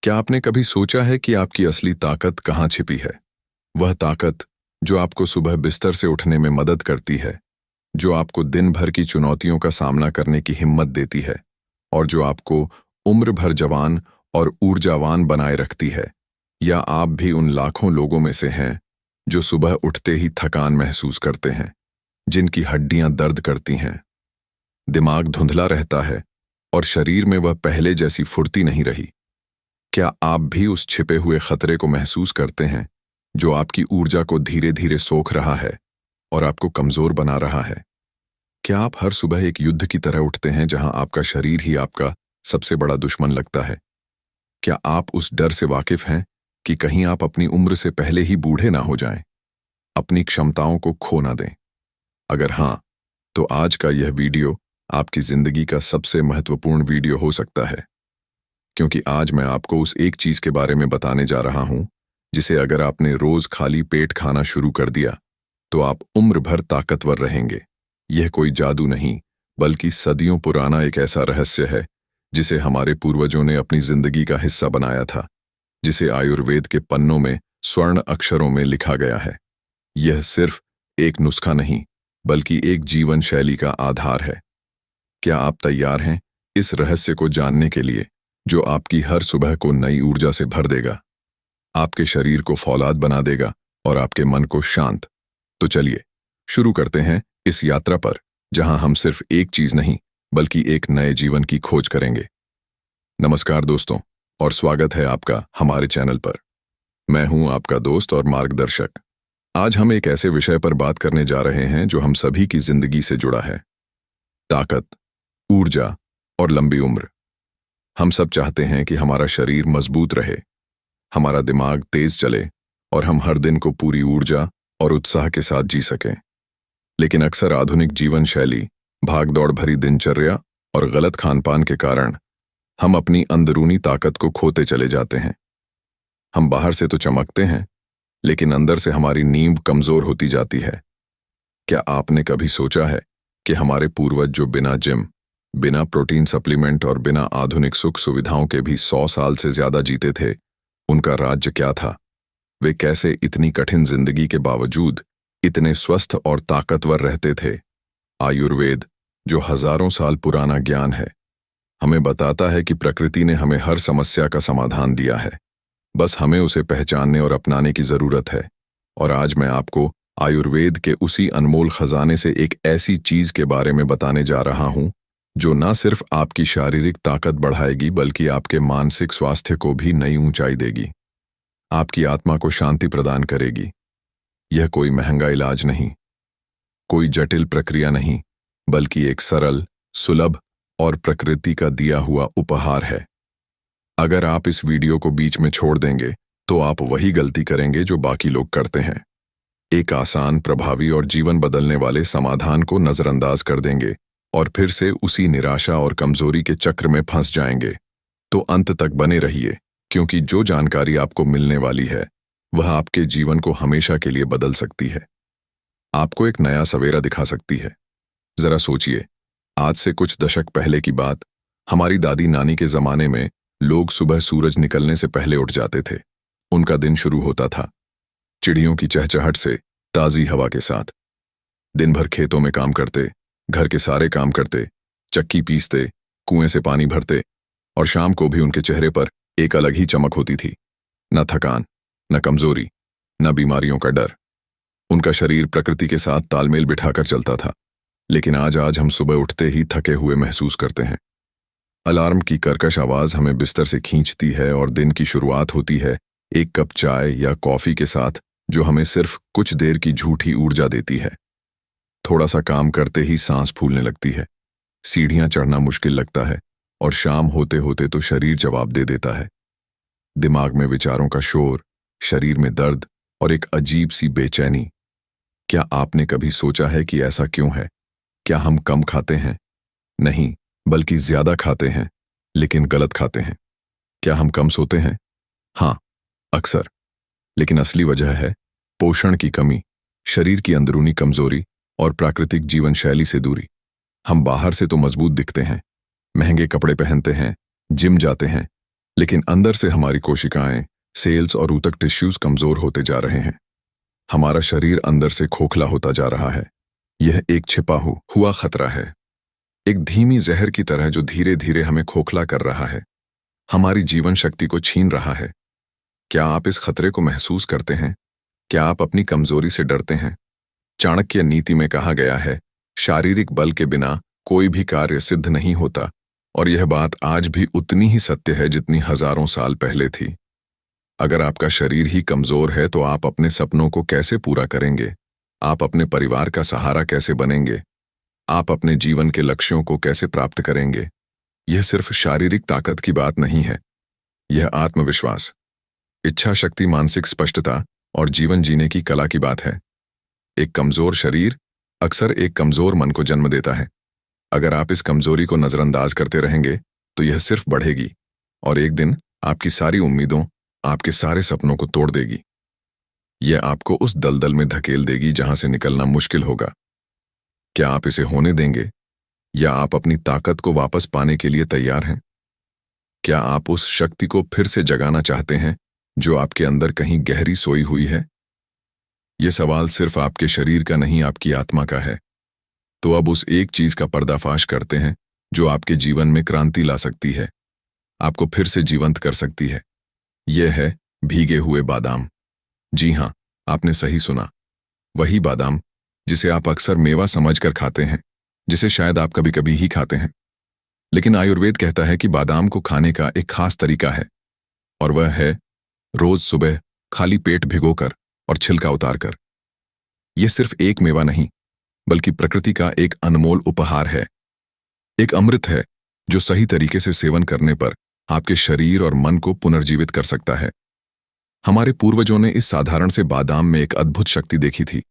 क्या आपने कभी सोचा है कि आपकी असली ताकत कहाँ छिपी है? वह ताकत जो आपको सुबह बिस्तर से उठने में मदद करती है, जो आपको दिन भर की चुनौतियों का सामना करने की हिम्मत देती है और जो आपको उम्र भर जवान और ऊर्जावान बनाए रखती है। या आप भी उन लाखों लोगों में से हैं जो सुबह उठते ही थकान महसूस करते हैं, जिनकी हड्डियां दर्द करती हैं, दिमाग धुंधला रहता है और शरीर में वह पहले जैसी फुर्ती नहीं रही। क्या आप भी उस छिपे हुए खतरे को महसूस करते हैं जो आपकी ऊर्जा को धीरे धीरे सोख रहा है और आपको कमजोर बना रहा है? क्या आप हर सुबह एक युद्ध की तरह उठते हैं जहां आपका शरीर ही आपका सबसे बड़ा दुश्मन लगता है? क्या आप उस डर से वाकिफ हैं कि कहीं आप अपनी उम्र से पहले ही बूढ़े ना हो जाएं, अपनी क्षमताओं को खो ना दें? अगर हां, तो आज का यह वीडियो आपकी जिंदगी का सबसे महत्वपूर्ण वीडियो हो सकता है, क्योंकि आज मैं आपको उस एक चीज के बारे में बताने जा रहा हूं जिसे अगर आपने रोज खाली पेट खाना शुरू कर दिया तो आप उम्र भर ताकतवर रहेंगे। यह कोई जादू नहीं, बल्कि सदियों पुराना एक ऐसा रहस्य है जिसे हमारे पूर्वजों ने अपनी जिंदगी का हिस्सा बनाया था, जिसे आयुर्वेद के पन्नों में स्वर्ण अक्षरों में लिखा गया है। यह सिर्फ एक नुस्खा नहीं, बल्कि एक जीवन शैली का आधार है। क्या आप तैयार हैं इस रहस्य को जानने के लिए, जो आपकी हर सुबह को नई ऊर्जा से भर देगा, आपके शरीर को फौलाद बना देगा और आपके मन को शांत? तो चलिए शुरू करते हैं इस यात्रा पर, जहां हम सिर्फ एक चीज नहीं बल्कि एक नए जीवन की खोज करेंगे। नमस्कार दोस्तों, और स्वागत है आपका हमारे चैनल पर। मैं हूं आपका दोस्त और मार्गदर्शक। आज हम एक ऐसे विषय पर बात करने जा रहे हैं जो हम सभी की जिंदगी से जुड़ा है: ताकत, ऊर्जा और लंबी उम्र। हम सब चाहते हैं कि हमारा शरीर मजबूत रहे, हमारा दिमाग तेज चले और हम हर दिन को पूरी ऊर्जा और उत्साह के साथ जी सकें। लेकिन अक्सर आधुनिक जीवन शैली, भागदौड़ भरी दिनचर्या और गलत खानपान के कारण हम अपनी अंदरूनी ताकत को खोते चले जाते हैं। हम बाहर से तो चमकते हैं, लेकिन अंदर से हमारी नींव कमजोर होती जाती है। क्या आपने कभी सोचा है कि हमारे पूर्वज जो बिना जिम, बिना प्रोटीन सप्लीमेंट और बिना आधुनिक सुख सुविधाओं के भी 100 साल से ज्यादा जीते थे, उनका राज्य क्या था? वे कैसे इतनी कठिन जिंदगी के बावजूद इतने स्वस्थ और ताकतवर रहते थे? आयुर्वेद, जो हजारों साल पुराना ज्ञान है, हमें बताता है कि प्रकृति ने हमें हर समस्या का समाधान दिया है, बस हमें उसे पहचानने और अपनाने की जरूरत है। और आज मैं आपको आयुर्वेद के उसी अनमोल खजाने से एक ऐसी चीज के बारे में बताने जा रहा हूं जो न सिर्फ आपकी शारीरिक ताकत बढ़ाएगी, बल्कि आपके मानसिक स्वास्थ्य को भी नई ऊंचाई देगी, आपकी आत्मा को शांति प्रदान करेगी। यह कोई महंगा इलाज नहीं, कोई जटिल प्रक्रिया नहीं, बल्कि एक सरल, सुलभ और प्रकृति का दिया हुआ उपहार है। अगर आप इस वीडियो को बीच में छोड़ देंगे तो आप वही गलती करेंगे जो बाकी लोग करते हैं। एक आसान, प्रभावी और जीवन बदलने वाले समाधान को नजरअंदाज कर देंगे और फिर से उसी निराशा और कमजोरी के चक्र में फंस जाएंगे। तो अंत तक बने रहिए, क्योंकि जो जानकारी आपको मिलने वाली है वह आपके जीवन को हमेशा के लिए बदल सकती है, आपको एक नया सवेरा दिखा सकती है। जरा सोचिए, आज से कुछ दशक पहले की बात। हमारी दादी नानी के जमाने में लोग सुबह सूरज निकलने से पहले उठ जाते थे। उनका दिन शुरू होता था चिड़ियों की चहचहाट से, ताजी हवा के साथ। दिन भर खेतों में काम करते, घर के सारे काम करते, चक्की पीसते, कुएं से पानी भरते, और शाम को भी उनके चेहरे पर एक अलग ही चमक होती थी। न थकान, न कमजोरी, न बीमारियों का डर। उनका शरीर प्रकृति के साथ तालमेल बिठाकर चलता था। लेकिन आज हम सुबह उठते ही थके हुए महसूस करते हैं। अलार्म की कर्कश आवाज हमें बिस्तर से खींचती है और दिन की शुरुआत होती है एक कप चाय या कॉफी के साथ, जो हमें सिर्फ कुछ देर की झूठी ऊर्जा देती है। थोड़ा सा काम करते ही सांस फूलने लगती है, सीढ़ियां चढ़ना मुश्किल लगता है और शाम होते होते तो शरीर जवाब दे देता है। दिमाग में विचारों का शोर, शरीर में दर्द और एक अजीब सी बेचैनी। क्या आपने कभी सोचा है कि ऐसा क्यों है? क्या हम कम खाते हैं? नहीं, बल्कि ज्यादा खाते हैं, लेकिन गलत खाते हैं। क्या हम कम सोते हैं? हाँ, अक्सर। लेकिन असली वजह है पोषण की कमी, शरीर की अंदरूनी कमजोरी और प्राकृतिक जीवन शैली से दूरी। हम बाहर से तो मजबूत दिखते हैं, महंगे कपड़े पहनते हैं, जिम जाते हैं, लेकिन अंदर से हमारी कोशिकाएं, सेल्स और ऊतक टिश्यूज कमजोर होते जा रहे हैं। हमारा शरीर अंदर से खोखला होता जा रहा है। यह एक छिपा हुआ खतरा है, एक धीमी जहर की तरह जो धीरे धीरे हमें खोखला कर रहा है, हमारी जीवन शक्ति को छीन रहा है। क्या आप इस खतरे को महसूस करते हैं? क्या आप अपनी कमजोरी से डरते हैं? चाणक्य नीति में कहा गया है, शारीरिक बल के बिना कोई भी कार्य सिद्ध नहीं होता, और यह बात आज भी उतनी ही सत्य है जितनी हजारों साल पहले थी। अगर आपका शरीर ही कमजोर है तो आप अपने सपनों को कैसे पूरा करेंगे? आप अपने परिवार का सहारा कैसे बनेंगे? आप अपने जीवन के लक्ष्यों को कैसे प्राप्त करेंगे? यह सिर्फ शारीरिक ताकत की बात नहीं है, यह आत्मविश्वास, इच्छा शक्ति, मानसिक स्पष्टता और जीवन जीने की कला की बात है। एक कमजोर शरीर अक्सर एक कमजोर मन को जन्म देता है। अगर आप इस कमजोरी को नजरअंदाज करते रहेंगे तो यह सिर्फ बढ़ेगी और एक दिन आपकी सारी उम्मीदों, आपके सारे सपनों को तोड़ देगी। यह आपको उस दलदल में धकेल देगी जहां से निकलना मुश्किल होगा। क्या आप इसे होने देंगे या आप अपनी ताकत को वापस पाने के लिए तैयार हैं? क्या आप उस शक्ति को फिर से जगाना चाहते हैं जो आपके अंदर कहीं गहरी सोई हुई है? यह सवाल सिर्फ आपके शरीर का नहीं, आपकी आत्मा का है। तो अब उस एक चीज का पर्दाफाश करते हैं जो आपके जीवन में क्रांति ला सकती है, आपको फिर से जीवंत कर सकती है। यह है भीगे हुए बादाम। जी हां, आपने सही सुना। वही बादाम जिसे आप अक्सर मेवा समझकर खाते हैं, जिसे शायद आप कभी कभी ही खाते हैं। लेकिन आयुर्वेद कहता है कि बादाम को खाने का एक खास तरीका है, और वह है रोज सुबह खाली पेट भिगोकर और छिलका उतारकर। यह सिर्फ एक मेवा नहीं, बल्कि प्रकृति का एक अनमोल उपहार है, एक अमृत है जो सही तरीके से सेवन करने पर आपके शरीर और मन को पुनर्जीवित कर सकता है। हमारे पूर्वजों ने इस साधारण से बादाम में एक अद्भुत शक्ति देखी थी।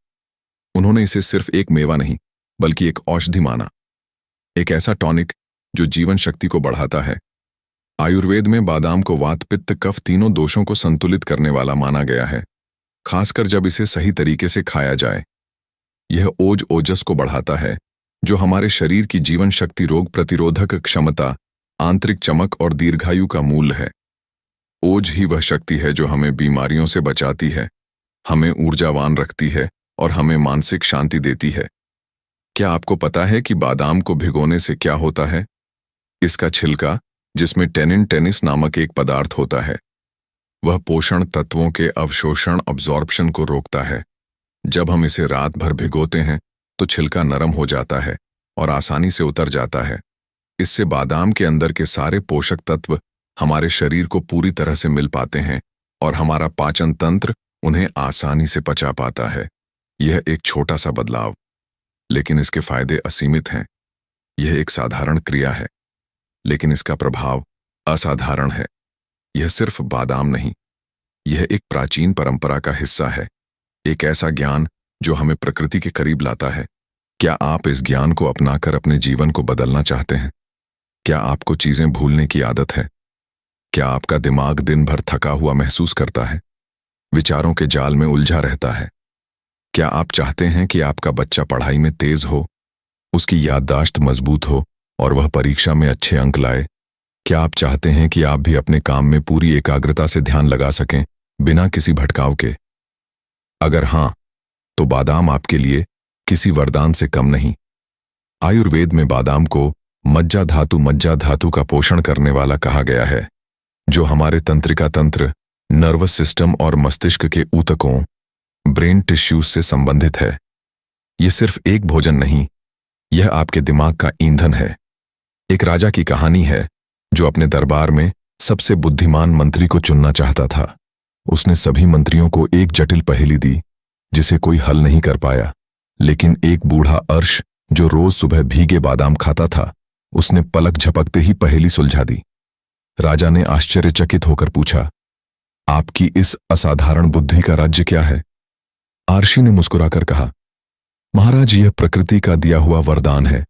उन्होंने इसे सिर्फ एक मेवा नहीं, बल्कि एक औषधि माना, एक ऐसा टॉनिक जो जीवन शक्ति को बढ़ाता है। आयुर्वेद में बादाम को वात, पित्त, कफ तीनों दोषों को संतुलित करने वाला माना गया है, खासकर जब इसे सही तरीके से खाया जाए। यह ओजस को बढ़ाता है, जो हमारे शरीर की जीवन शक्ति, रोग प्रतिरोधक क्षमता, आंतरिक चमक और दीर्घायु का मूल है। ओज ही वह शक्ति है जो हमें बीमारियों से बचाती है, हमें ऊर्जावान रखती है और हमें मानसिक शांति देती है। क्या आपको पता है कि बादाम को भिगोने से क्या होता है? इसका छिलका, जिसमें टेनिस नामक एक पदार्थ होता है, वह पोषण तत्वों के अवशोषण, अब्जॉर्प्शन को रोकता है। जब हम इसे रात भर भिगोते हैं तो छिलका नरम हो जाता है और आसानी से उतर जाता है। इससे बादाम के अंदर के सारे पोषक तत्व हमारे शरीर को पूरी तरह से मिल पाते हैं और हमारा पाचन तंत्र उन्हें आसानी से पचा पाता है। यह एक छोटा सा बदलाव, लेकिन इसके फायदे असीमित हैं। यह एक साधारण क्रिया है, लेकिन इसका प्रभाव असाधारण है। यह सिर्फ बादाम नहीं, यह एक प्राचीन परंपरा का हिस्सा है, एक ऐसा ज्ञान जो हमें प्रकृति के करीब लाता है। क्या आप इस ज्ञान को अपनाकर अपने जीवन को बदलना चाहते हैं? क्या आपको चीजें भूलने की आदत है? क्या आपका दिमाग दिन भर थका हुआ महसूस करता है, विचारों के जाल में उलझा रहता है? क्या आप चाहते हैं कि आपका बच्चा पढ़ाई में तेज हो, उसकी याददाश्त मजबूत हो और वह परीक्षा में अच्छे अंक लाए? क्या आप चाहते हैं कि आप भी अपने काम में पूरी एकाग्रता से ध्यान लगा सकें, बिना किसी भटकाव के? अगर हां, तो बादाम आपके लिए किसी वरदान से कम नहीं। आयुर्वेद में बादाम को मज्जा धातु का पोषण करने वाला कहा गया है, जो हमारे तंत्रिका तंत्र, नर्वस सिस्टम और मस्तिष्क के ऊतकों, ब्रेन टिश्यूज से संबंधित है। यह सिर्फ एक भोजन नहीं, यह आपके दिमाग का ईंधन है। एक राजा की कहानी है जो अपने दरबार में सबसे बुद्धिमान मंत्री को चुनना चाहता था। उसने सभी मंत्रियों को एक जटिल पहेली दी जिसे कोई हल नहीं कर पाया, लेकिन एक बूढ़ा अर्श जो रोज सुबह भीगे बादाम खाता था, उसने पलक झपकते ही पहेली सुलझा दी। राजा ने आश्चर्यचकित होकर पूछा, आपकी इस असाधारण बुद्धि का राज्य क्या है? आर्षी ने मुस्कुराकर कहा, महाराज, यह प्रकृति का दिया हुआ वरदान है,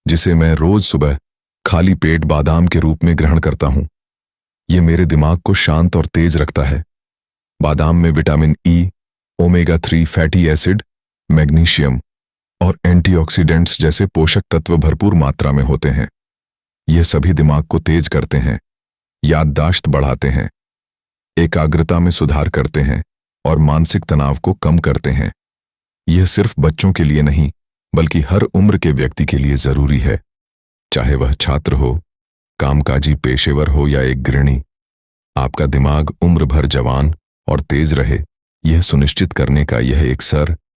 जिसे मैं रोज सुबह खाली पेट बादाम के रूप में ग्रहण करता हूं। यह मेरे दिमाग को शांत और तेज रखता है। बादाम में vitamin E, omega 3 fatty acid, magnesium और एंटीऑक्सीडेंट्स जैसे पोषक तत्व भरपूर मात्रा में होते हैं। यह सभी दिमाग को तेज करते हैं, याददाश्त बढ़ाते हैं, एकाग्रता में सुधार करते हैं और मानसिक तनाव को कम करते हैं। यह सिर्फ बच्चों के लिए नहीं, बल्कि हर उम्र के व्यक्ति के लिए जरूरी है, चाहे वह छात्र हो, कामकाजी पेशेवर हो या एक गृहिणी। आपका दिमाग उम्र भर जवान और तेज रहे, यह सुनिश्चित करने का यह एक